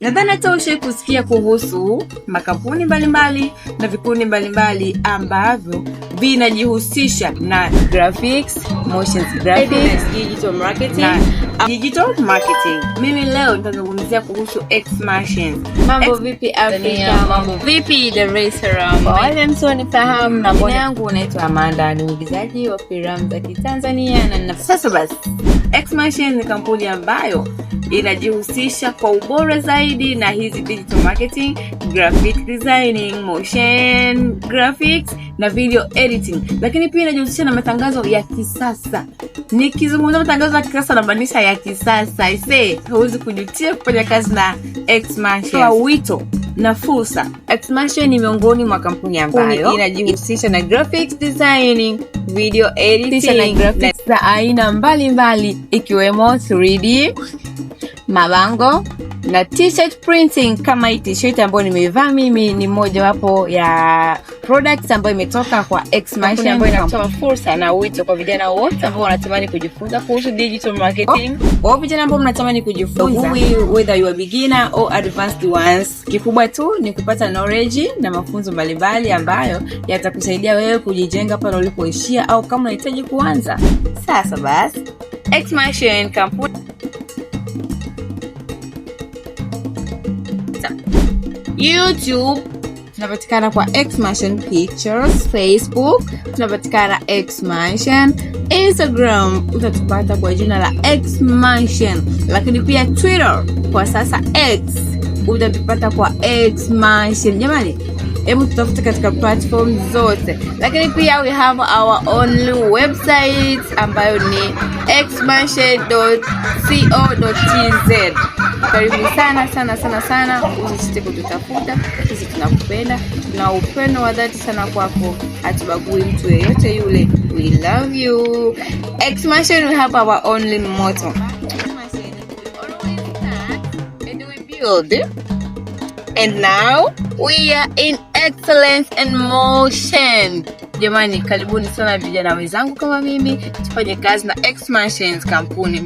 Nadhani hata ushawahi kusikia kuhusu makampuni mbalimbali na vikundi mbalimbali ambavyo vinajihusisha na graphics, motion graphics, digital marketing. Mimi leo nitazungumzia kuhusu Xmartians. Mambo vipi Afrika? Mambo vipi Dar es Salaam? Kwa wale msionifahamu, na jina yangu unaitwa Amanda, ni mwigizaji wa filamu za Kitanzania na sasa basi Xmartians ni kampuni ambayo inajihusisha kwa ubora zaidi na hizi digital marketing, graphic designing, motion graphics na video editing, lakini pia inajihusisha na matangazo ya kisasa. Nikizungumza matangazo ya kisasa na maanisha ya kisasa, huwezi kujutia kufanya kazi na Xmartians. Kwa wito na fursa, Xmartians ni miongoni mwa kampuni ambayo inajihusisha na graphics designing, video editing na graphics za aina mbalimbali ikiwemo 3D, mabango na t-shirt printing. Kama hii t-shirt ambayo nimeivaa mimi ni moja wapo ya products ambayo imetoka kwa Xmartians, ambayo inatoa fursa na wito kwa vijana wote ambao wanatamani kujifunza kuhusu digital marketing. Kwa vijana ambao mnatamani kujifunza, whether you are beginner or advanced ones, kikubwa tu ni kupata knowledge na mafunzo mbalimbali ambayo yatakusaidia wewe kujijenga pale ulipoishia au kama unahitaji kuanza. Sasa basi Xmartians kampuni YouTube tunapatikana kwa Xmartians Pictures, Facebook tunapatikana Xmartians, Instagram utatupata kwa jina la Xmartians, lakini pia Twitter kwa sasa X utatupata kwa Xmartians. Jamani, hebu tutafute katika platform zote, lakini pia we have our own website ambayo ni xmartians.co.tz. Karibu sana, usisite kututafuta. Sisi tunakupenda, tuna upendo wa dhati sana kwako, hatubagui mtu yeyote yule. We love you. Xmartians, we have our only motto. Xmartians, we always start and we build. And now we are in excellence and motion. Jamani, karibuni sana vijana wenzangu kama mimi, tufanye kazi na Xmartians kampuni.